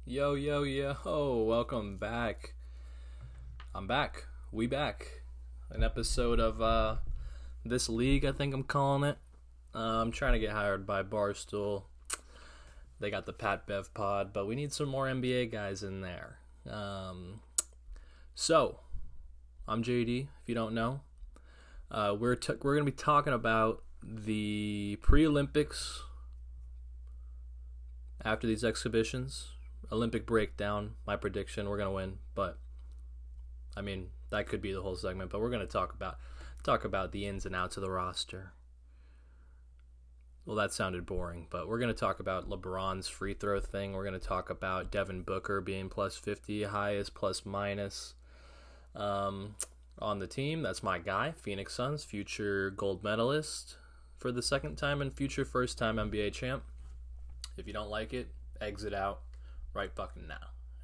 Yo, yo, yo, welcome back. I'm back. We back. An episode of this league, I think I'm calling it. I'm trying to get hired by Barstool. They got the Pat Bev pod, but we need some more NBA guys in there. So, I'm JD, if you don't know. We're going to be talking about the pre-Olympics after these exhibitions. Olympic breakdown, my prediction, we're going to win, but I mean, that could be the whole segment, but we're going to talk about the ins and outs of the roster. Well, that sounded boring, but we're going to talk about LeBron's free throw thing. We're going to talk about Devin Booker being plus 50, highest plus minus on the team. That's my guy, Phoenix Suns, future gold medalist for the second time and future first time NBA champ. If you don't like it, exit out right fucking now.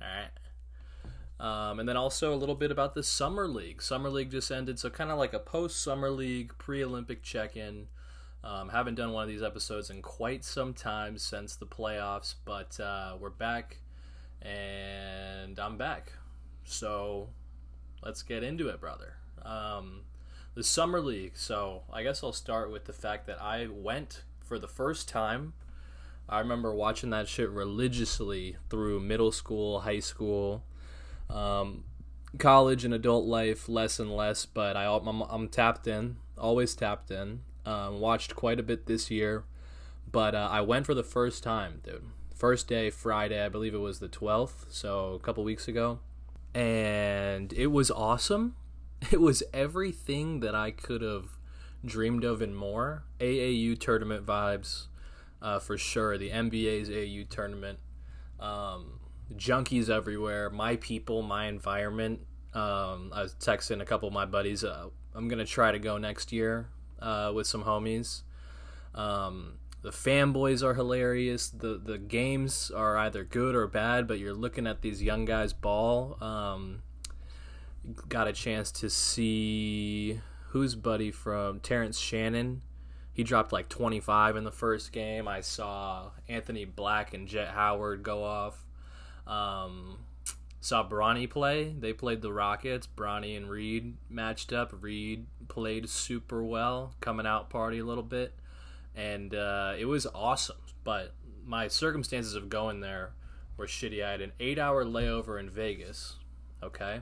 All right. And then also a little bit about the Summer League. Summer League just ended, so kind of like a post-Summer League, pre-Olympic check-in. Haven't done one of these episodes in quite some time since the playoffs, but we're back, and I'm back. So let's get into it, brother. The Summer League. So I guess I'll start with the fact that I went for the first time. I remember watching that shit religiously through middle school, high school, college and adult life, less and less, but I'm tapped in, always tapped in. Watched quite a bit this year, but I went for the first time, dude. First day, Friday, I believe it was the 12th, so a couple weeks ago, and it was awesome. It was everything that I could have dreamed of and more. AAU tournament vibes. For sure, the NBA's AU tournament, junkies everywhere, my people, my environment. I was texting a couple of my buddies. I'm gonna try to go next year with some homies. The fanboys are hilarious. The games are either good or bad, but you're looking at these young guys ball. Got a chance to see who's buddy from Terrence Shannon. He dropped like 25 in the first game. I saw Anthony Black and Jet Howard go off. Saw Bronny play. They played the Rockets. Bronny and Reed matched up. Reed played super well, coming out party a little bit. And it was awesome. But my circumstances of going there were shitty. I had an 8-hour layover in Vegas. Okay?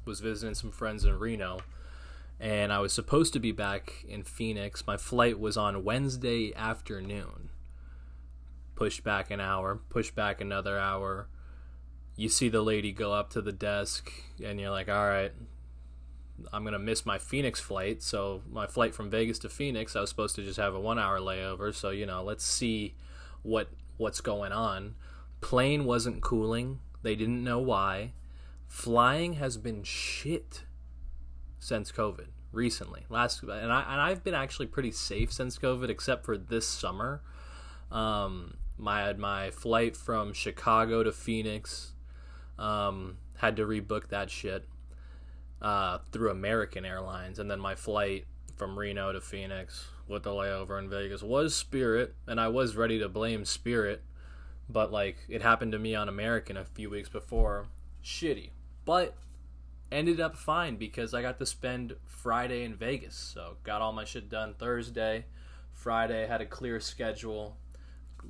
Was visiting some friends in Reno. And I was supposed to be back in Phoenix. My flight was on Wednesday afternoon. Pushed back an hour, pushed back another hour. You see the lady go up to the desk, and you're like, all right, I'm going to miss my Phoenix flight. So my flight from Vegas to Phoenix, I was supposed to just have a 1-hour layover. So, let's see what's going on. Plane wasn't cooling. They didn't know why. Flying has been shit since COVID recently. I've been actually pretty safe since COVID, except for this summer. My flight from Chicago to Phoenix, had to rebook that shit through American Airlines, and then my flight from Reno to Phoenix with the layover in Vegas was Spirit, and I was ready to blame Spirit, but like it happened to me on American a few weeks before. Shitty, but ended up fine because I got to spend Friday in Vegas. So got all my shit done Thursday. Friday had a clear schedule.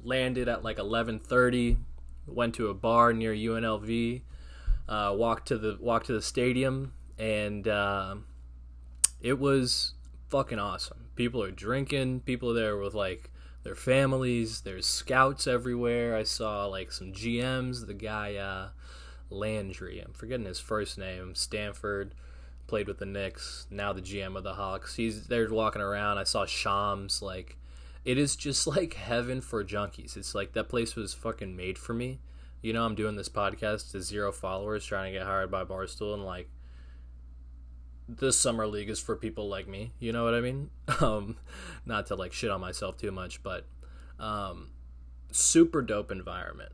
Landed at like 11:30. Went to a bar near UNLV. Walked to the stadium, and it was fucking awesome. People are drinking. People are there with like their families. There's scouts everywhere. I saw like some GMs. The guy Landry, I'm forgetting his first name, Stanford, played with the Knicks, now the GM of the Hawks. He's there walking around. I saw Shams. Like, it is just like heaven for junkies. It's like that place was fucking made for me. I'm doing this podcast to 0 followers, trying to get hired by Barstool, and like this summer league is for people like me. You know what I mean? Not to like shit on myself too much, but super dope environment.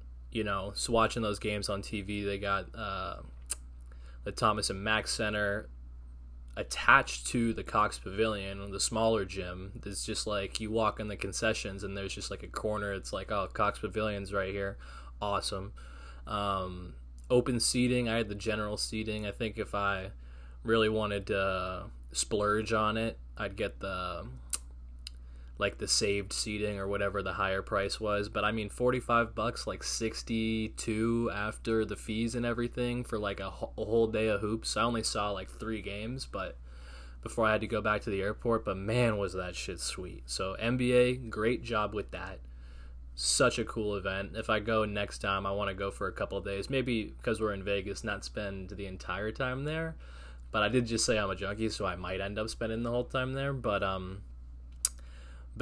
So watching those games on TV, they got the Thomas and Mack Center attached to the Cox Pavilion, the smaller gym. It's just like you walk in the concessions and there's just like a corner. It's like, oh, Cox Pavilion's right here. Awesome. Open seating, I had the general seating. I think if I really wanted to splurge on it, I'd get the saved seating or whatever the higher price was. But I mean, $45, like 62 after the fees and everything for like a whole day of hoops. I only saw like 3 games, but before I had to go back to the airport. But man, was that shit sweet. So NBA, great job with that. Such a cool event. If I go next time, I want to go for a couple of days. Maybe because we're in Vegas, not spend the entire time there. But I did just say I'm a junkie, so I might end up spending the whole time there. But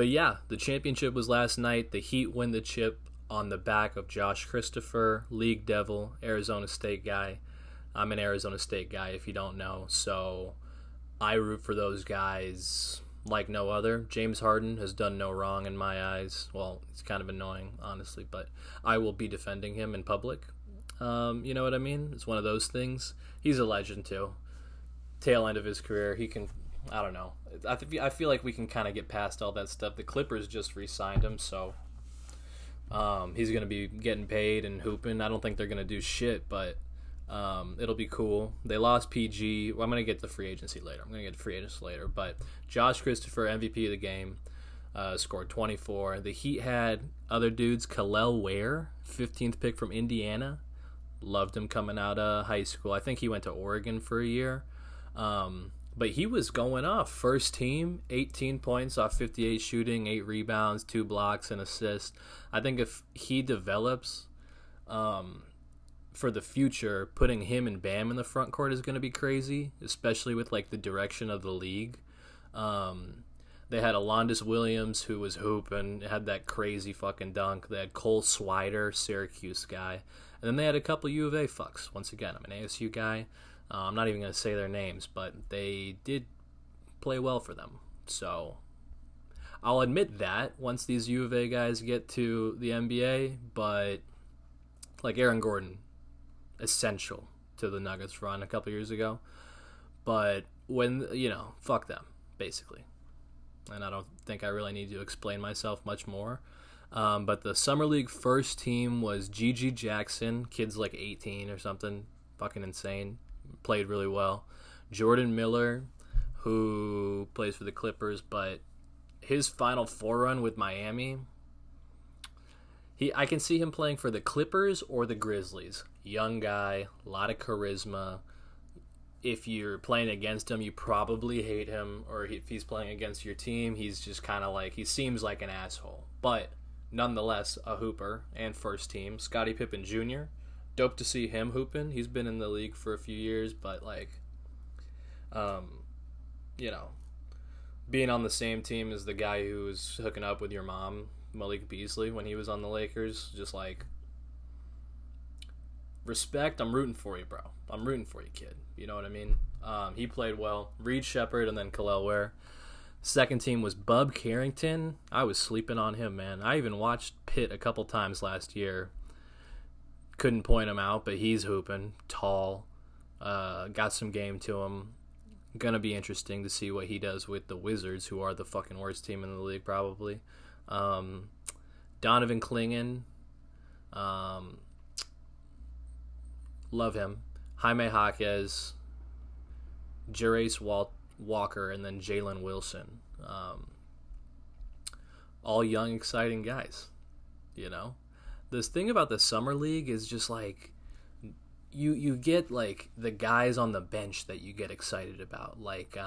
yeah, the championship was last night. The Heat win the chip on the back of Josh Christopher, League Devil, Arizona State guy. I'm an Arizona State guy, if you don't know. So I root for those guys like no other. James Harden has done no wrong in my eyes. Well, it's kind of annoying, honestly, but I will be defending him in public. You know what I mean? It's one of those things. He's a legend, too. Tail end of his career, he can... I don't know. I feel like we can kind of get past all that stuff. The Clippers just re-signed him, so he's going to be getting paid and hooping. I don't think they're going to do shit, but it'll be cool. They lost PG. Well, I'm going to get to free agency later. But Josh Christopher, MVP of the game, scored 24. The Heat had other dudes. Kel'el Ware, 15th pick from Indiana. Loved him coming out of high school. I think he went to Oregon for a year. But he was going off. First team, 18 points off 58 shooting, 8 rebounds, 2 blocks, and assists. I think if he develops for the future, putting him and Bam in the front court is going to be crazy, especially with like the direction of the league. They had Alondas Williams, who was hooping, had that crazy fucking dunk. They had Cole Swider, Syracuse guy. And then they had a couple U of A fucks. Once again, I'm an ASU guy. I'm not even going to say their names, but they did play well for them. So I'll admit that once these U of A guys get to the NBA, but like Aaron Gordon, essential to the Nuggets run a couple years ago. But when, fuck them, basically. And I don't think I really need to explain myself much more. But the Summer League first team was Gigi Jackson, kid's like 18 or something, fucking insane. Played really well. Jordan Miller, who plays for the Clippers, but his Final Four run with Miami, I can see him playing for the Clippers or the Grizzlies. Young guy, a lot of charisma. If you're playing against him, you probably hate him, or if he's playing against your team, he's just kind of like, he seems like an asshole. But nonetheless, a hooper and first team. Scottie Pippen Jr., dope to see him hooping. He's been in the league for a few years, but being on the same team as the guy who was hooking up with your mom, Malik Beasley, when he was on the Lakers, just like, respect. I'm rooting for you, bro. I'm rooting for you, kid. You know what I mean? He played well. Reed Shepherd and then Kel'el Ware. Second team was Bub Carrington. I was sleeping on him, man. I even watched Pitt a couple times last year. Couldn't point him out, but he's hooping. Tall. Got some game to him. Gonna be interesting to see what he does with the Wizards, who are the fucking worst team in the league, probably. Donovan Clingan. Love him. Jaime Jaquez. Jerace Walker, and then Jalen Wilson. All young, exciting guys, This thing about the Summer League is just like you get like the guys on the bench that you get excited about. Like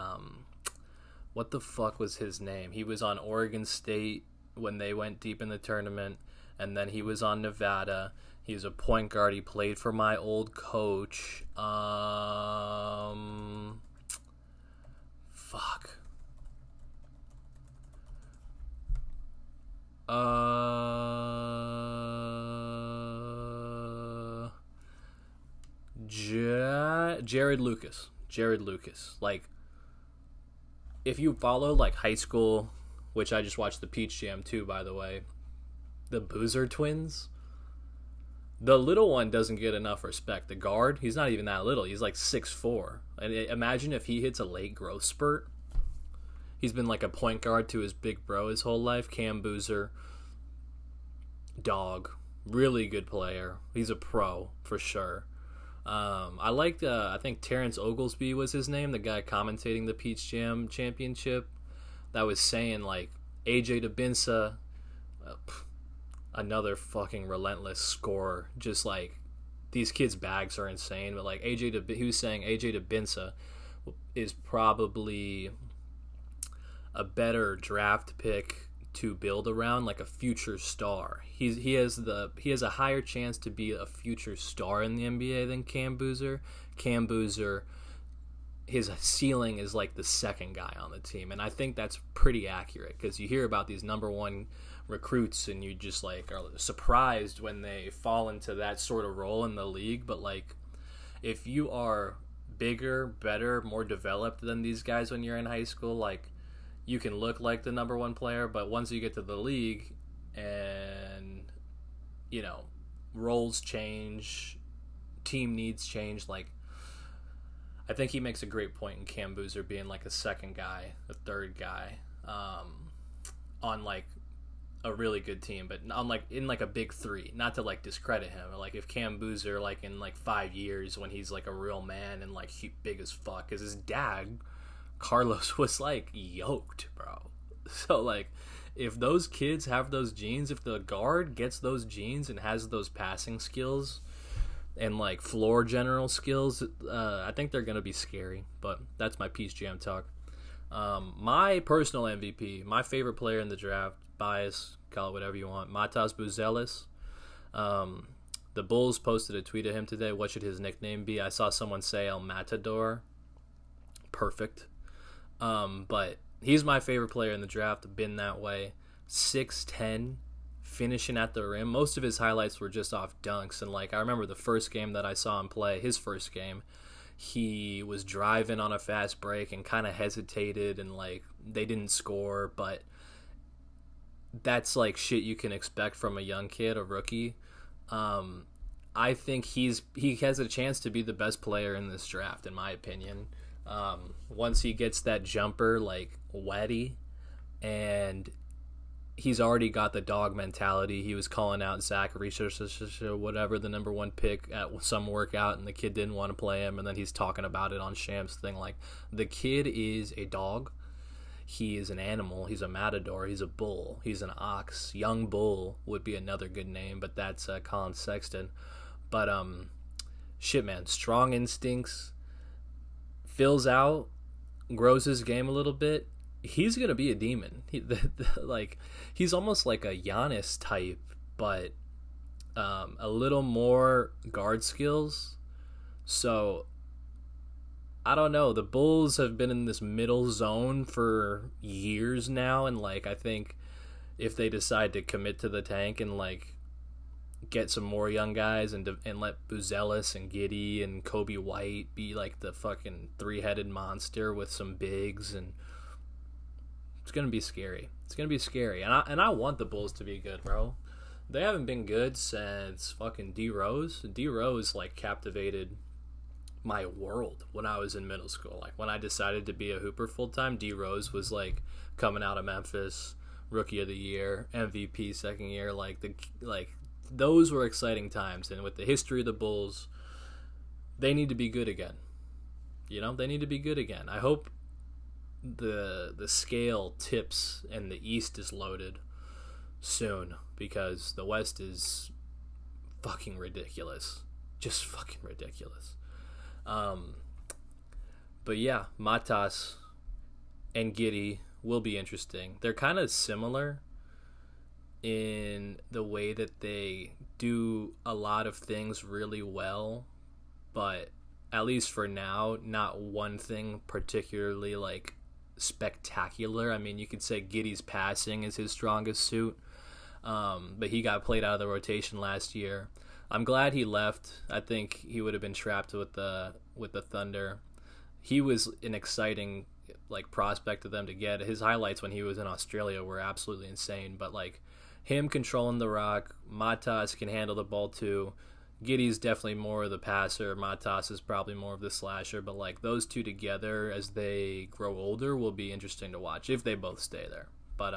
what the fuck was his name? He was on Oregon State when they went deep in the tournament, and then he was on Nevada. He's a point guard. He played for my old coach. Fuck. Jared Lucas. Like, if you follow like high school, which I just watched the Peach Jam too, by the way, the Boozer twins. The little one doesn't get enough respect. The guard, he's not even that little. He's like 6'4". And imagine if he hits a late growth spurt. He's been like a point guard to his big bro his whole life. Cam Boozer. Dog. Really good player. He's a pro for sure. I liked, I think Terrence Oglesby was his name, the guy commentating the Peach Jam Championship, that was saying, like, AJ DeBinsa, another fucking relentless scorer. Just, like, these kids' bags are insane. But, like, he was saying AJ DeBinsa is probably a better draft pick to build around, like a future star. He has a higher chance to be a future star in the NBA than Cam Boozer. Cam Boozer, his ceiling is like the second guy on the team, and I think that's pretty accurate because you hear about these number one recruits and you just like are surprised when they fall into that sort of role in the league. But like, if you are bigger, better, more developed than these guys when you're in high school, like, you can look like the number one player, but once you get to the league and, you know, roles change, team needs change, like, I think he makes a great point in Cam Boozer being like a second guy, a third guy, on like a really good team, but on like in like a big three, not to like discredit him. Like if Cam Boozer, like in like 5 years when he's like a real man and like big as fuck, because his dad, Carlos, was like yoked, bro. So like, if those kids have those genes, if the guard gets those genes and has those passing skills and like floor general skills, I think they're gonna be scary. But that's my Peach Jam talk. My personal MVP, my favorite player in the draft, bias, call it whatever you want, Matas Buzelis. The Bulls posted a tweet of him today. What should his nickname be? I saw someone say El Matador. Perfect. But he's my favorite player in the draft, been that way. 6'10", finishing at the rim. Most of his highlights were just off dunks, and like I remember the first game that I saw him play, his first game, he was driving on a fast break and kind of hesitated, and like they didn't score, but that's like shit you can expect from a young kid, a rookie. I think he has a chance to be the best player in this draft, in my opinion. Once he gets that jumper like wetty, and he's already got the dog mentality. He was calling out Zachary, whatever, the number one pick at some workout, and the kid didn't want to play him, and then he's talking about it on Shams' thing. Like, the kid is a dog. He is an animal. He's a matador. He's a bull. He's an ox. Young Bull would be another good name, but that's Colin Sexton. But shit, man, strong instincts. Fills out, grows his game a little bit. He's gonna be a demon. Like, he's almost like a Giannis type, but a little more guard skills. So I don't know. The Bulls have been in this middle zone for years now, and like I think if they decide to commit to the tank and like get some more young guys and let Buzelis and Giddey and Kobe White be like the fucking three-headed monster with some bigs, and it's gonna be scary. It's gonna be scary, and I want the Bulls to be good, bro. They haven't been good since fucking D Rose. D Rose like captivated my world when I was in middle school. Like when I decided to be a hooper full time, D Rose was like coming out of Memphis, Rookie of the Year, MVP second year. Like those were exciting times, and with the history of the Bulls, they need to be good again. You know, they need to be good again. I hope the scale tips and the East is loaded soon, because the West is fucking ridiculous. Just fucking ridiculous. But yeah, Matas and Giddey will be interesting. They're kind of similar in the way that they do a lot of things really well, but at least for now, not one thing particularly like spectacular. I mean, you could say Giddey's passing is his strongest suit, but he got played out of the rotation last year. I'm glad he left. I think he would have been trapped with the Thunder. He was an exciting like prospect to them to get. His highlights when he was in Australia were absolutely insane, but like him controlling the rock, Matas can handle the ball too. Giddey's definitely more of the passer. Matas is probably more of the slasher, but like those two together as they grow older will be interesting to watch if they both stay there. But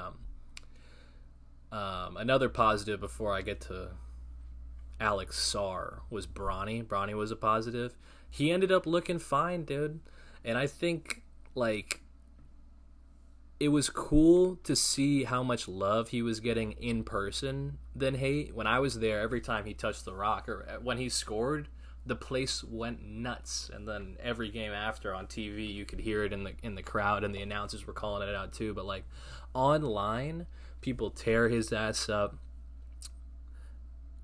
another positive before I get to Alex Sarr was Bronny. Bronny was a positive. He ended up looking fine, dude. And I think, like, it was cool to see how much love he was getting in person than hate. When I was there, every time he touched the rock or when he scored, the place went nuts. And then every game after on TV, you could hear it in the crowd, and the announcers were calling it out too. But like online, people tear his ass up.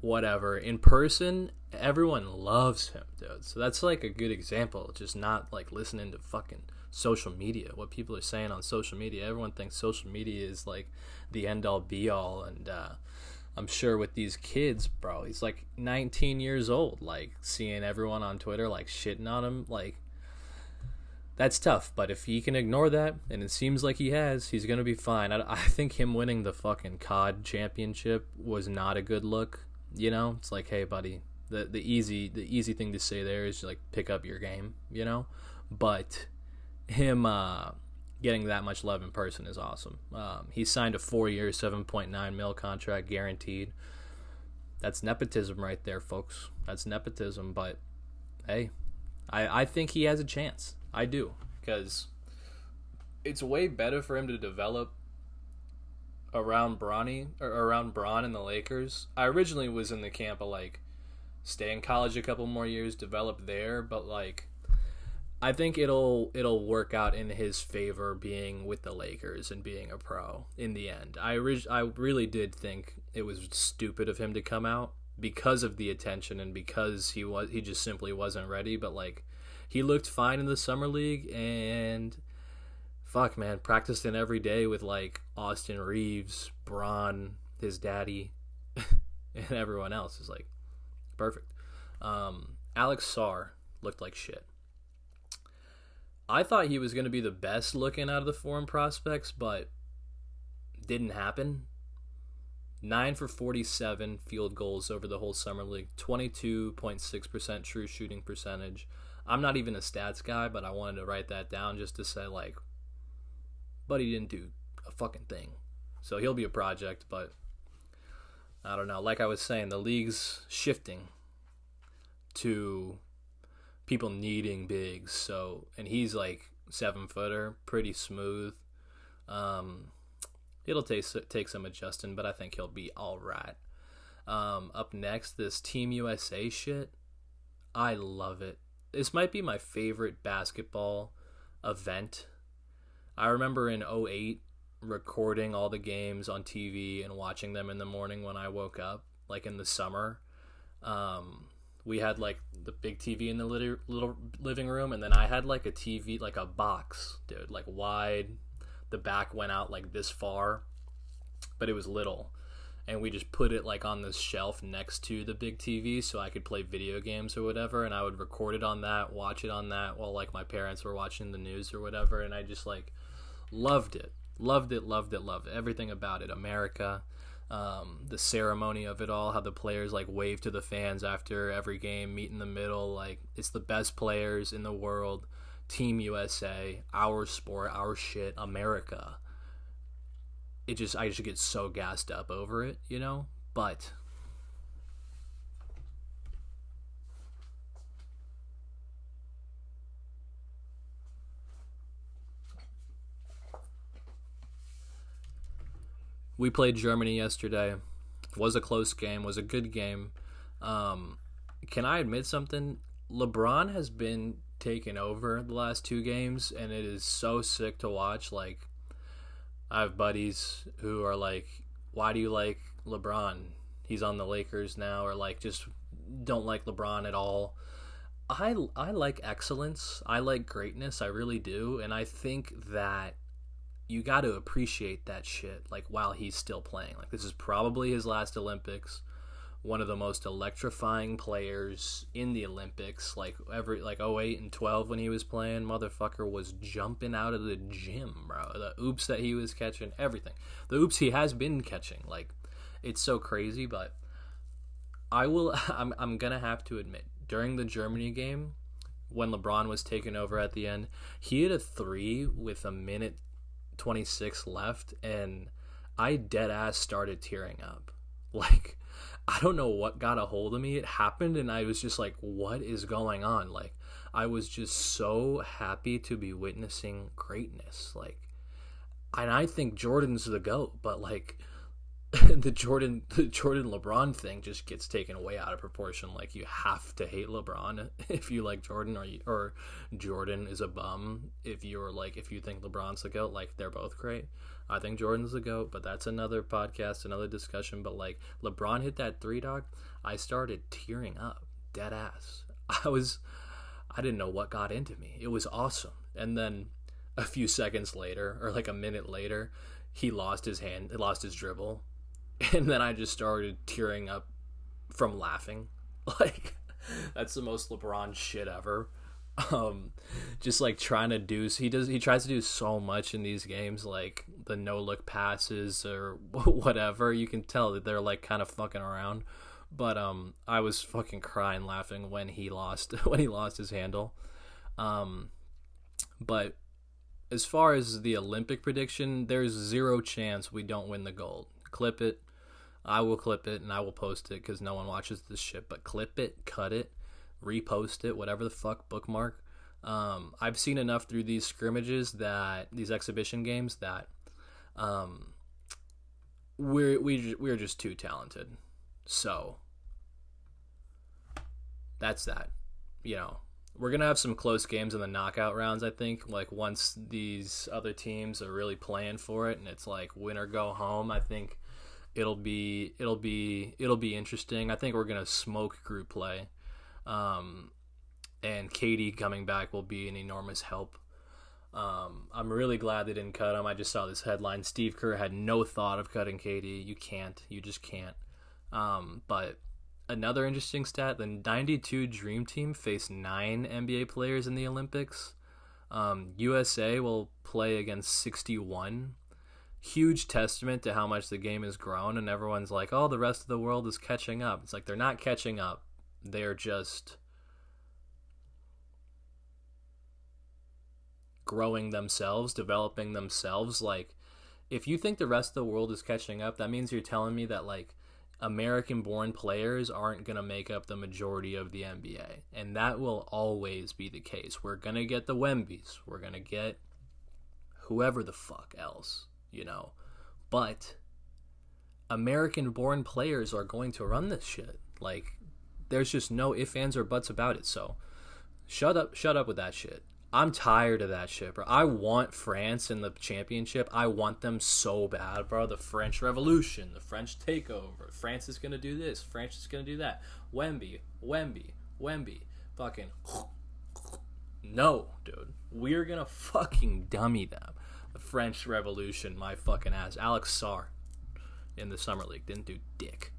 Whatever. In person, everyone loves him, dude. So that's like a good example. Just not like listening to fucking social media, what people are saying on social media. Everyone thinks social media is like the end all be all, and I'm sure with these kids, bro, he's like 19 years old, like seeing everyone on Twitter like shitting on him, like that's tough. But if he can ignore that, and it seems like he has, he's gonna be fine. I think him winning the fucking COD championship was not a good look. You know, it's like, hey buddy, the easy thing to say there is like pick up your game, you know. But him getting that much love in person is awesome. He signed a 4-year, $7.9 million contract guaranteed. That's nepotism right there, folks. That's nepotism. But hey, I think he has a chance. I do, because it's way better for him to develop around Bronny or around Bron and the Lakers. I originally was in the camp of like stay in college a couple more years, develop there, but like I think it'll work out in his favor being with the Lakers and being a pro in the end. I really did think it was stupid of him to come out because of the attention and because he just simply wasn't ready, but like he looked fine in the summer league, and fuck, man, practiced in every day with like Austin Reeves, Bron, his daddy, and everyone else is like perfect. Alex Sarr looked like shit. I thought he was going to be the best looking out of the foreign prospects, but didn't happen. 9 for 47 field goals over the whole summer league, 22.6% true shooting percentage. I'm not even a stats guy, but I wanted to write that down just to say, like, but he didn't do a fucking thing. So he'll be a project, but I don't know. Like I was saying, the league's shifting to people needing bigs. So, and he's like 7-footer, pretty smooth. It'll take some adjusting, but I think he'll be all right. Up next, this Team USA shit. I love it. This might be my favorite basketball event. I remember in 2008 recording all the games on TV and watching them in the morning when I woke up, like in the summer. We had like the big TV in the little living room, and then I had like a TV, like a box, dude, like wide. The back went out like this far, but it was little. And we just put it like on this shelf next to the big TV so I could play video games or whatever, and I would record it on that, watch it on that while like my parents were watching the news or whatever, and I just like loved it. Loved it. Everything about it. America, the ceremony of it all, how the players like wave to the fans after every game, meet in the middle, like it's the best players in the world. Team USA, our sport, our shit, America. I just get so gassed up over it, you know? But we played Germany yesterday. Was a close game, was a good game. Can I admit something? LeBron has been taken over the last 2 games, and it is so sick to watch. Like, I have buddies who are like, why do you like LeBron? He's on the Lakers now, or like just don't like LeBron at all. I like excellence. I like greatness. I really do. And I think that you got to appreciate that shit like while he's still playing. Like, this is probably his last Olympics. One of the most electrifying players in the Olympics, like 08 and 12 when he was playing, motherfucker was jumping out of the gym, bro. The oops that he was catching, everything. The oops he has been catching, like, it's so crazy. But I'm gonna have to admit, during the Germany game, when LeBron was taken over at the end, he hit a 3 with 1:26 left, and I dead ass started tearing up. Like, I don't know what got a hold of me. It happened, and I was just like, what is going on? Like, I was just so happy to be witnessing greatness. Like, and I think Jordan's the GOAT, but like the Jordan LeBron thing just gets taken way out of proportion. Like, you have to hate LeBron if you like Jordan, or Jordan is a bum if you think LeBron's the GOAT. Like, they're both great. I think Jordan's the GOAT, but that's another podcast, another discussion. But like, LeBron hit that three, dog, I started tearing up, dead ass. I didn't know what got into me. It was awesome. And then a few seconds later, or like a minute later, he lost his dribble. And then I just started tearing up from laughing. Like, that's the most LeBron shit ever. Just like trying to do, he tries to do so much in these games, like the no look passes or whatever. You can tell that they're like kind of fucking around. But I was fucking crying laughing when he lost his handle. But as far as the Olympic prediction, there's zero chance we don't win the gold. Clip it. I will clip it and I will post it because no one watches this shit. But clip it, cut it, repost it, whatever the fuck, bookmark. I've seen enough through these scrimmages, these exhibition games, that we're just too talented. So that's that. You know, we're going to have some close games in the knockout rounds, I think. Like, once these other teams are really playing for it and it's like win or go home, I think it'll be interesting. I think we're going to smoke group play. And KD coming back will be an enormous help. I'm really glad they didn't cut him. I just saw this headline. Steve Kerr had no thought of cutting KD. You just can't. But another interesting stat, the 92 Dream Team faced 9 NBA players in the Olympics. USA will play against 61. Huge testament to how much the game has grown, and everyone's like, oh, the rest of the world is catching up. It's like, they're not catching up. They're just growing themselves, developing themselves. Like, if you think the rest of the world is catching up, that means you're telling me that, like, American-born players aren't going to make up the majority of the NBA. And that will always be the case. We're going to get the Wembys. We're going to get whoever the fuck else, you know. But American-born players are going to run this shit. Like, there's just no ifs, ands, or buts about it. So shut up with that shit. I'm tired of that shit, bro. I want France in the championship. I want them so bad, bro. The French Revolution, the French takeover. France is going to do this. France is going to do that. Wemby. Fucking no, dude. We're going to fucking dummy them. The French Revolution, my fucking ass. Alex Sarr in the Summer League didn't do dick.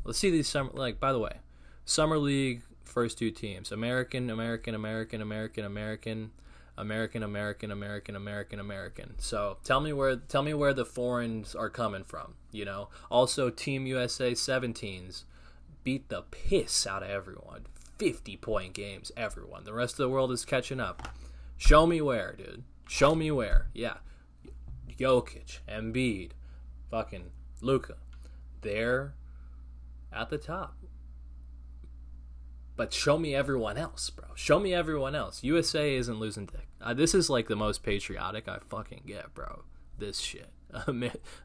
Let's see these by the way, Summer League first two teams: American. So tell me where the foreigners are coming from, you know. Also, Team USA 17s beat the piss out of everyone. 50-point games, everyone. The rest of the world is catching up. Show me where, dude. Show me where. Yeah. Jokic, Embiid, fucking Luka. They're at the top. But show me everyone else, bro. Show me everyone else. USA isn't losing dick. This is like the most patriotic I fucking get, bro. This shit.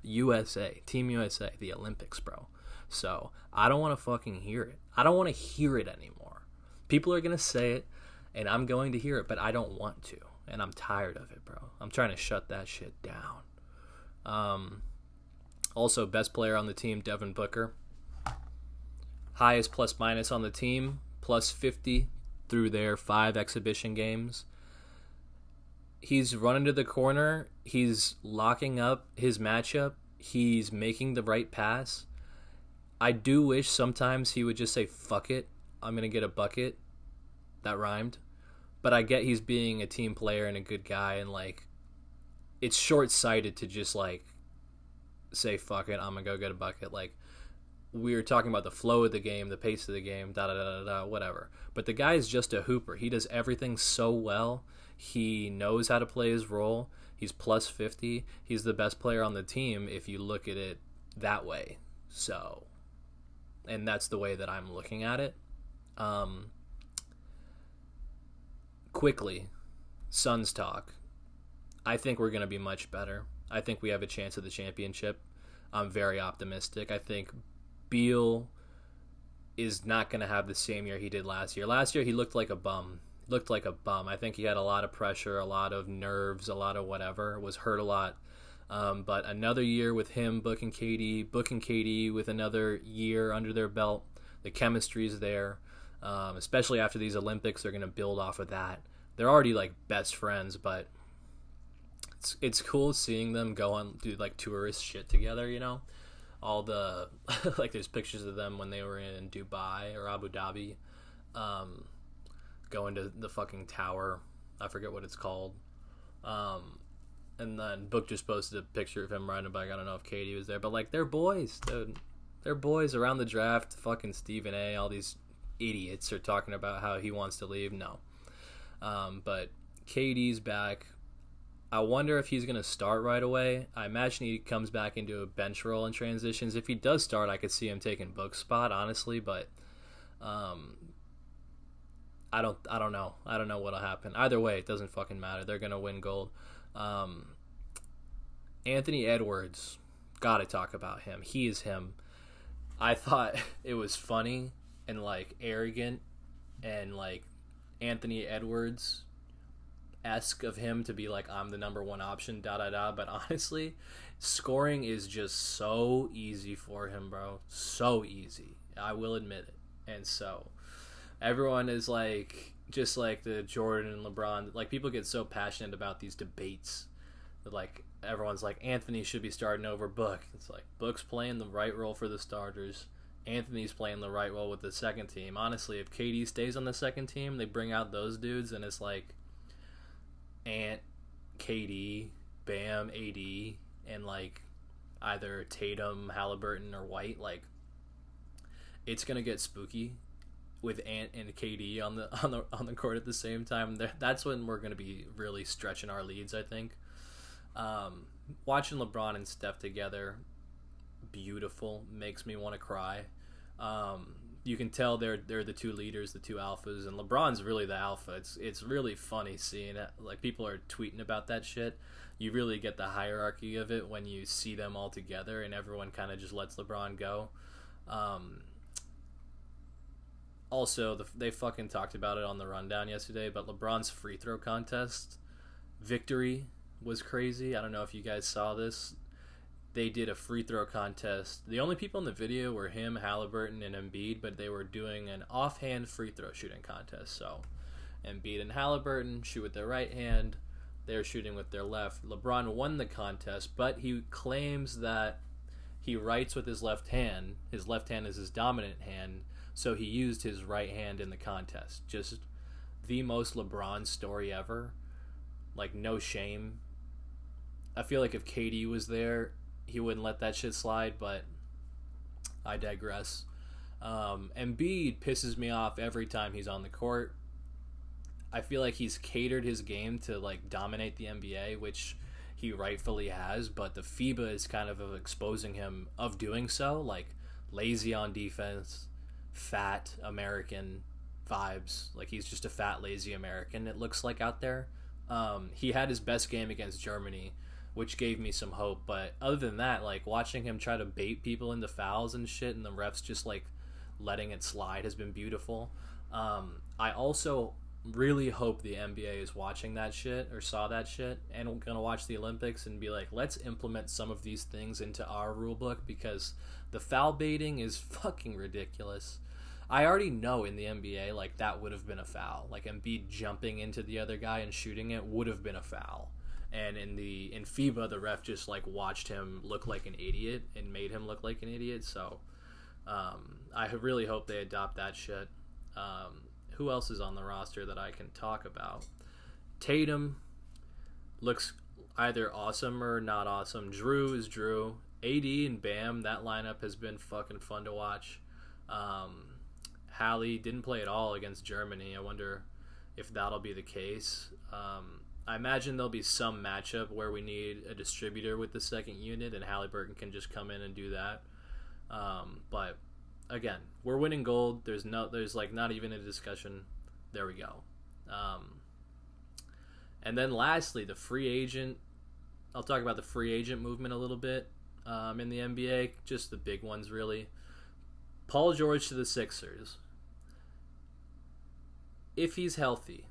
USA. Team USA. The Olympics, bro. So, I don't want to fucking hear it. I don't want to hear it anymore. People are going to say it, and I'm going to hear it, but I don't want to. And I'm tired of it, bro. I'm trying to shut that shit down. Also, best player on the team, Devin Booker. Highest plus-minus on the team. Plus 50 through their 5 exhibition games. He's running to the corner. He's locking up his matchup. He's making the right pass. I do wish sometimes he would just say, fuck it, I'm going to get a bucket. That rhymed. But I get he's being a team player and a good guy, and, like, it's short-sighted to just, like, say, fuck it, I'm going to go get a bucket. Like, we were talking about the flow of the game, the pace of the game, whatever. But the guy is just a hooper. He does everything so well. He knows how to play his role. He's plus 50. He's the best player on the team if you look at it that way. So, and that's the way that I'm looking at it. Quickly, Suns talk. I think we're going to be much better. I think we have a chance at the championship. I'm very optimistic. I think Beal is not going to have the same year he did last year. Last year, he looked like a bum. I think he had a lot of pressure, a lot of nerves, a lot of whatever. Was hurt a lot. But another year with him, booking KD with another year under their belt. The chemistry's there. Especially after these Olympics, they're going to build off of that. They're already like best friends, but it's cool seeing them go on do like tourist shit together. You know, all the like there's pictures of them when they were in Dubai or Abu Dhabi, going to the fucking tower. I forget what it's called. And then Book just posted a picture of him riding a bike. I don't know if Katie was there, but like they're boys, dude. They're boys around the draft. Fucking Stephen A. All these idiots are talking about how he wants to leave. No. But KD's back. I wonder if he's going to start right away. I imagine he comes back into a bench role and transitions. If he does start, I could see him taking Book's spot, honestly, but I don't know. I don't know what'll happen. Either way, it doesn't fucking matter. They're going to win gold. Anthony Edwards, gotta talk about him. He is him. I thought it was funny and like arrogant and like Anthony Edwards esque of him to be like, I'm the number one option, but honestly, scoring is just so easy for him, bro. So easy. I will admit it. And so everyone is like, just like the Jordan and LeBron, like people get so passionate about these debates that like everyone's like Anthony should be starting over Book. It's like Book's playing the right role for the starters. Anthony's playing the right role with the second team. Honestly, if KD stays on the second team, they bring out those dudes and it's like Ant, KD, Bam, AD, and like either Tatum, Halliburton, or White. Like it's gonna get spooky with Ant and KD on the court at the same time. That's when we're gonna be really stretching our leads, I think. Watching LeBron and Steph together, beautiful, makes me want to cry. You can tell they're the two leaders, the two alphas, and LeBron's really the alpha. It's really funny seeing it. Like people are tweeting about that shit. You really get the hierarchy of it when you see them all together, and everyone kind of just lets LeBron go. Also, they fucking talked about it on the rundown yesterday, but LeBron's free throw contest victory was crazy. I don't know if you guys saw this. They did a free throw contest. The only people in the video were him, Halliburton, and Embiid, but they were doing an offhand free throw shooting contest. So Embiid and Halliburton shoot with their right hand. They're shooting with their left. LeBron won the contest, but he claims that he writes with his left hand. His left hand is his dominant hand, so he used his right hand in the contest. Just the most LeBron story ever. Like, no shame. I feel like if KD was there, he wouldn't let that shit slide, but I digress. Embiid pisses me off every time he's on the court. I feel like he's catered his game to, like, dominate the NBA, which he rightfully has, but the FIBA is kind of exposing him of doing so. Like, lazy on defense, fat American vibes. Like, he's just a fat, lazy American, it looks like, out there. He had his best game against Germany, which gave me some hope, but other than that, like, watching him try to bait people into fouls and shit and the refs just, like, letting it slide has been beautiful. I also really hope the NBA is watching that shit or saw that shit and gonna watch the Olympics and be like, let's implement some of these things into our rule book, because the foul baiting is fucking ridiculous. I already know in the NBA, like, that would have been a foul. Like, Embiid jumping into the other guy and shooting it would have been a foul. And in FIBA, the ref just, like, watched him look like an idiot and made him look like an idiot. So I really hope they adopt that shit. Who else is on the roster that I can talk about? Tatum looks either awesome or not awesome. Drew is Drew. AD and Bam, that lineup has been fucking fun to watch. Hallie didn't play at all against Germany. I wonder if that'll be the case. I imagine there'll be some matchup where we need a distributor with the second unit, and Halliburton can just come in and do that. But again, we're winning gold. There's like not even a discussion. There we go. And then lastly, the free agent. I'll talk about the free agent movement a little bit in the NBA. Just the big ones, really. Paul George to the Sixers. If he's healthy,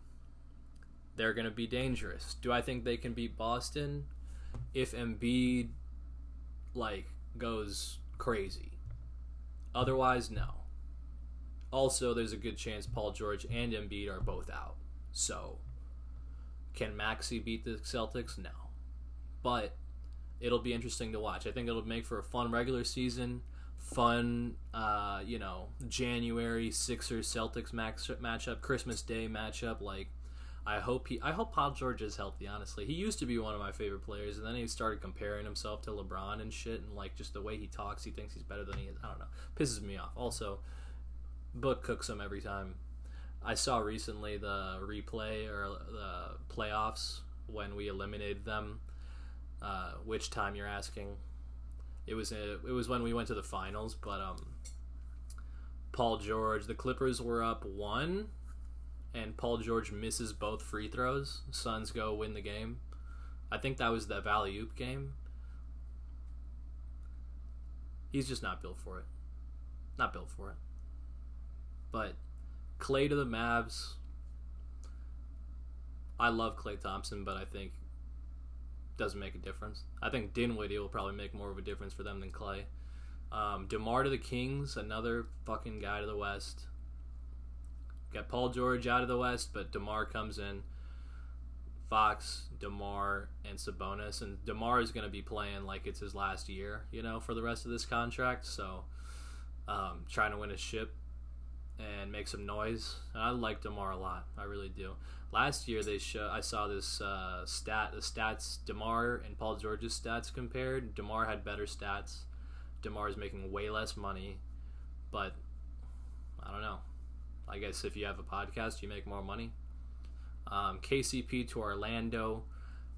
they're going to be dangerous. Do I think they can beat Boston if Embiid goes crazy? Otherwise, no. Also, there's a good chance Paul George and Embiid are both out. So, can Maxey beat the Celtics? No. But it'll be interesting to watch. I think it'll make for a fun regular season, fun, January Sixers Celtics matchup, Christmas Day matchup. I hope Paul George is healthy. Honestly, he used to be one of my favorite players, and then he started comparing himself to LeBron and shit, and just the way he talks, he thinks he's better than he is. I don't know, pisses me off. Also, Book cooks him every time. I saw recently the replay or the playoffs when we eliminated them. Which time you're asking? It was when we went to the finals, but Paul George, the Clippers were up 1, and Paul George misses both free throws. Suns go win the game. I think that was the alley-oop game. He's just not built for it. Not built for it. But Klay to the Mavs. I love Klay Thompson, but I think doesn't make a difference. I think Dinwiddie will probably make more of a difference for them than Klay. DeMar to the Kings, another fucking guy to the West. Got Paul George out of the West, but DeMar comes in. Fox, DeMar, and Sabonis. And DeMar is going to be playing like it's his last year, for the rest of this contract. So, trying to win a ship and make some noise. And I like DeMar a lot. I really do. Last year I saw this the stats, DeMar and Paul George's stats compared. DeMar had better stats. DeMar is making way less money, but I don't know. I guess if you have a podcast, you make more money. KCP to Orlando.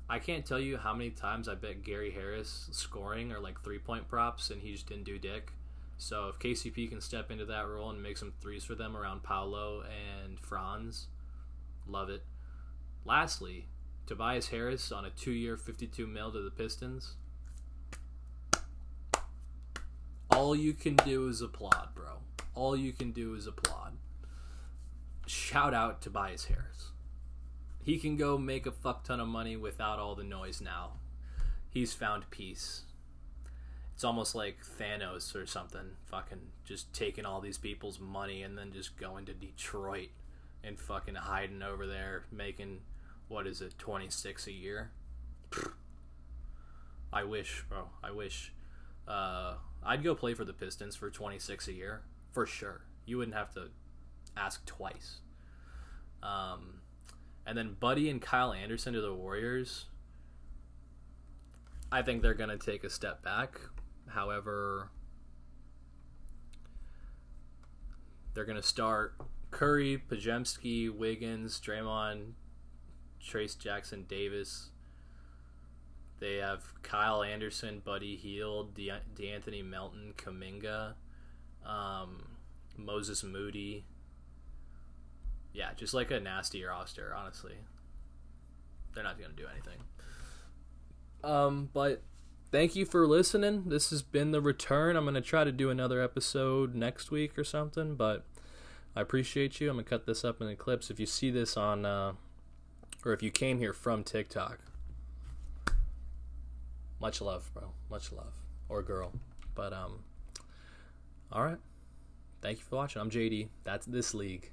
I can't tell you how many times I bet Gary Harris scoring or 3-point props, and he just didn't do dick. So if KCP can step into that role and make some threes for them around Paolo and Franz, love it. Lastly, Tobias Harris on a 2-year $52 million to the Pistons. All you can do is applaud, bro. All you can do is applaud. Shout out Tobias Harris. He can go make a fuck ton of money without all the noise now. He's found peace. It's almost like Thanos or something. Fucking just taking all these people's money and then just going to Detroit and fucking hiding over there making, 26 a year? I wish, bro. I wish. I'd go play for the Pistons for 26 a year. For sure. You wouldn't have to ask twice. And then Buddy and Kyle Anderson to the Warriors. I think they're going to take a step back. However, they're going to start Curry, Pajemski, Wiggins, Draymond, Trace Jackson Davis. They have Kyle Anderson, Buddy Hield, DeAnthony Melton, Kuminga, Moses Moody. Yeah, just like a nasty roster, honestly. They're not going to do anything. But thank you for listening. This has been The Return. I'm going to try to do another episode next week or something, but I appreciate you. I'm going to cut this up in clips. If you see this on, or if you came here from TikTok, much love, bro. Much love. Or girl. But, alright. Thank you for watching. I'm JD. That's This League.